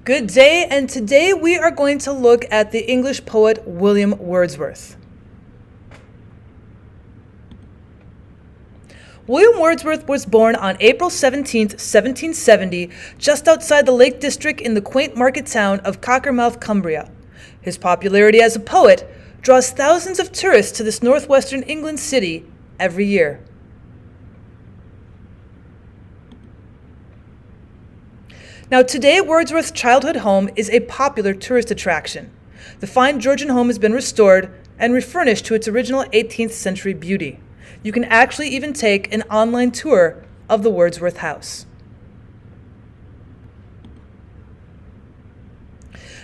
Good day, and today we are going to look at the English poet William Wordsworth. William Wordsworth was born on April 17, 1770, just outside the Lake District in the quaint market town of Cockermouth, Cumbria. His popularity as a poet draws thousands of tourists to this northwestern England city every year. Now, today, Wordsworth's childhood home is a popular tourist attraction. The fine Georgian home has been restored and refurnished to its original 18th century beauty. You can actually even take an online tour of the Wordsworth house.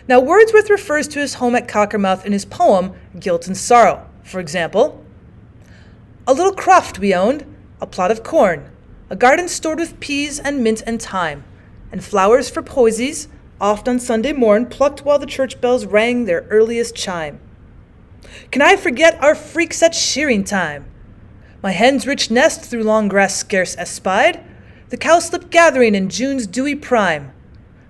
Now, Wordsworth refers to his home at Cockermouth in his poem, Guilt and Sorrow. For example, "A little croft we owned, a plot of corn, a garden stored with peas and mint and thyme, and flowers for posies, oft on Sunday morn plucked while the church bells rang their earliest chime. Can I forget our freaks at shearing time? My hen's rich nest through long grass scarce espied, the cowslip gathering in June's dewy prime,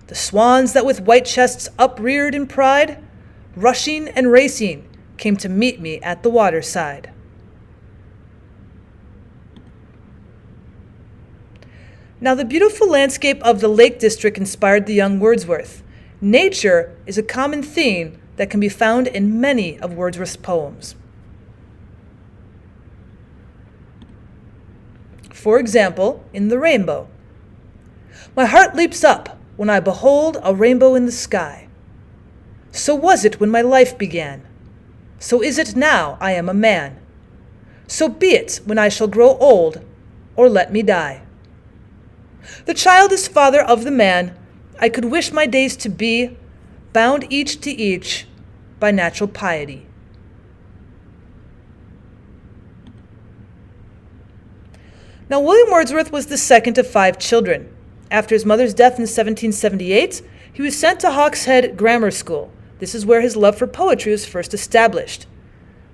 the swans that with white chests upreared in pride, rushing and racing, came to meet me at the waterside." Now, the beautiful landscape of the Lake District inspired the young Wordsworth. Nature is a common theme that can be found in many of Wordsworth's poems. For example, in The Rainbow, "My heart leaps up when I behold a rainbow in the sky. So was it when my life began. So is it now I am a man. So be it when I shall grow old, or let me die. The child is father of the man. I could wish my days to be bound each to each by natural piety." Now, William Wordsworth was the second of 5 children. After his mother's death in 1778, he was sent to Hawkshead Grammar School. This is where his love for poetry was first established.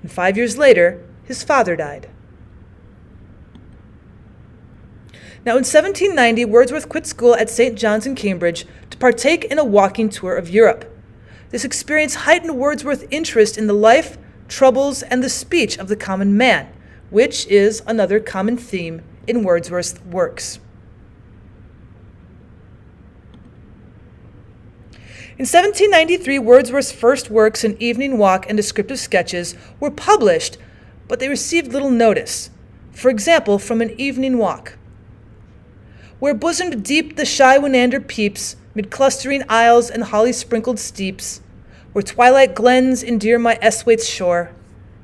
And 5 years later, his father died. Now, in 1790, Wordsworth quit school at St. John's in Cambridge to partake in a walking tour of Europe. This experience heightened Wordsworth's interest in the life, troubles, and the speech of the common man, which is another common theme in Wordsworth's works. In 1793, Wordsworth's first works, An Evening Walk and Descriptive Sketches, were published, but they received little notice. For example, from An Evening Walk: "Where bosomed deep the shy Wenander peeps, mid clustering isles and holly-sprinkled steeps, where twilight glens endear my Esthwaite's shore,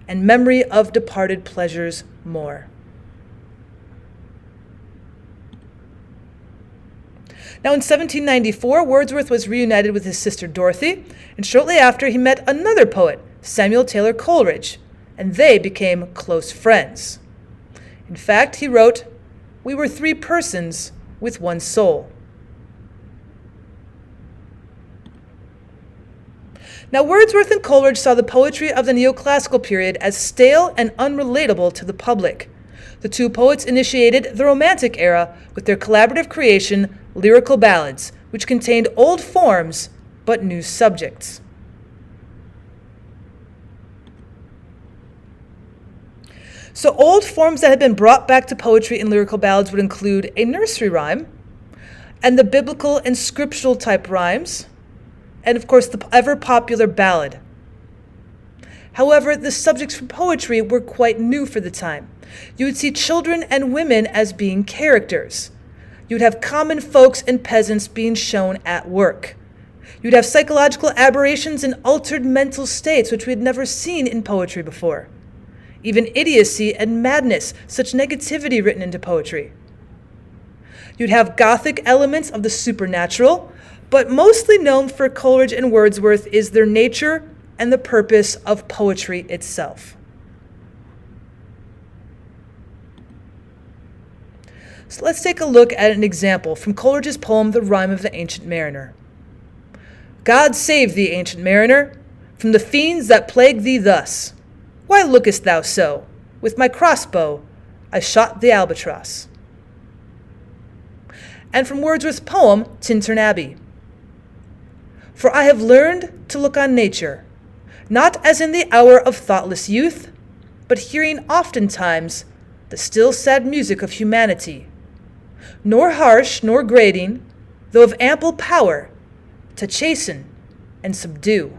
and memory of departed pleasures more." Now, in 1794, Wordsworth was reunited with his sister Dorothy, and shortly after he met another poet, Samuel Taylor Coleridge, and they became close friends. In fact, he wrote, "We were 3 persons with one soul." Now, Wordsworth and Coleridge saw the poetry of the neoclassical period as stale and unrelatable to the public. The 2 poets initiated the Romantic era with their collaborative creation, Lyrical Ballads, which contained old forms but new subjects. So old forms that had been brought back to poetry in Lyrical Ballads would include a nursery rhyme, and the biblical and scriptural type rhymes, and of course the ever-popular ballad. However, the subjects for poetry were quite new for the time. You would see children and women as being characters. You would have common folks and peasants being shown at work. You would have psychological aberrations and altered mental states, which we had never seen in poetry before. Even idiocy and madness, such negativity written into poetry. You'd have Gothic elements of the supernatural, but mostly known for Coleridge and Wordsworth is their nature and the purpose of poetry itself. So let's take a look at an example from Coleridge's poem, The Rime of the Ancient Mariner. "God save thee, ancient mariner, from the fiends that plague thee thus. Why lookest thou so? With my crossbow I shot the albatross." And from Wordsworth's poem, Tintern Abbey: For I have learned to look on nature, not as in the hour of thoughtless youth, but hearing oftentimes the still sad music of humanity, nor harsh nor grating, though of ample power, to chasten and subdue.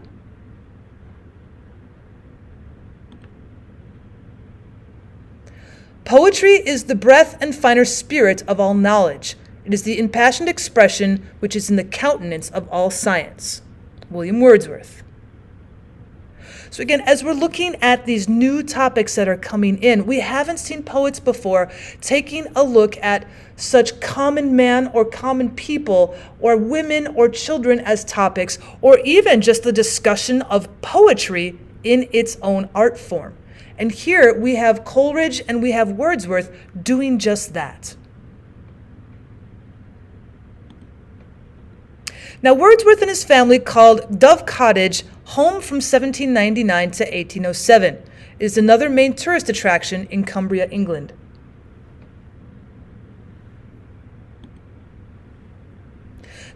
Poetry is the breath and finer spirit of all knowledge. It is the impassioned expression which is in the countenance of all science. William Wordsworth. So again, as we're looking at these new topics that are coming in, we haven't seen poets before taking a look at such common man or common people or women or children as topics, or even just the discussion of poetry in its own art form. And here we have Coleridge and we have Wordsworth doing just that. Now, Wordsworth and his family called Dove Cottage home from 1799 to 1807. It is another main tourist attraction in Cumbria, England.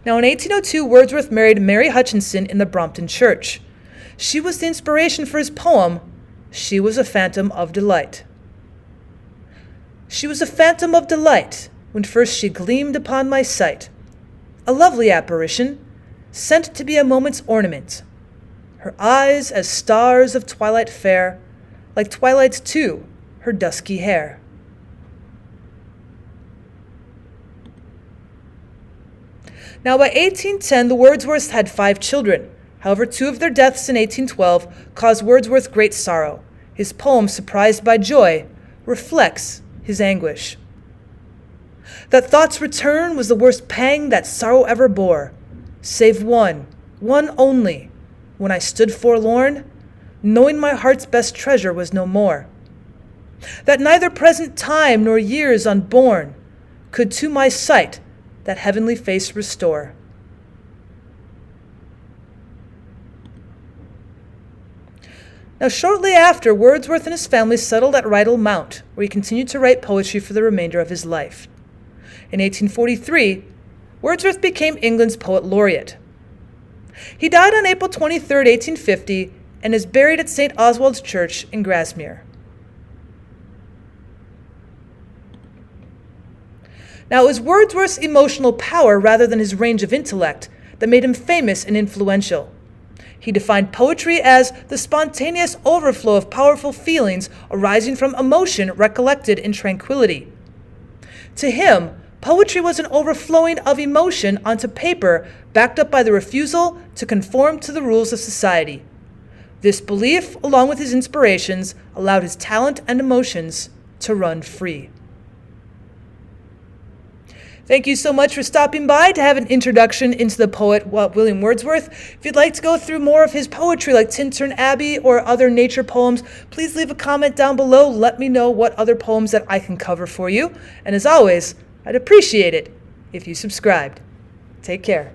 Now, in 1802, Wordsworth married Mary Hutchinson in the Brompton Church. She was the inspiration for his poem, She Was a Phantom of Delight. She was a phantom of delight when first she gleamed upon my sight, a lovely apparition, sent to be a moment's ornament. Her eyes as stars of twilight fair, like twilight's too, her dusky hair. Now by 1810, the Wordsworths had 5 children. However, 2 of their deaths in 1812 caused Wordsworth great sorrow. His poem, Surprised by Joy, reflects his anguish. That thought's return was the worst pang that sorrow ever bore, save one only, when I stood forlorn, knowing my heart's best treasure was no more. That neither present time nor years unborn could to my sight that heavenly face restore. Now, shortly after, Wordsworth and his family settled at Rydal Mount, where he continued to write poetry for the remainder of his life. In 1843, Wordsworth became England's poet laureate. He died on April 23, 1850, and is buried at St. Oswald's Church in Grasmere. Now, it was Wordsworth's emotional power rather than his range of intellect that made him famous and influential. He defined poetry as the spontaneous overflow of powerful feelings arising from emotion recollected in tranquility. To him, poetry was an overflowing of emotion onto paper backed up by the refusal to conform to the rules of society. This belief, along with his inspirations, allowed his talent and emotions to run free. Thank you so much for stopping by to have an introduction into the poet William Wordsworth. If you'd like to go through more of his poetry like Tintern Abbey or other nature poems, please leave a comment down below. Let me know what other poems that I can cover for you. And as always, I'd appreciate it if you subscribed. Take care.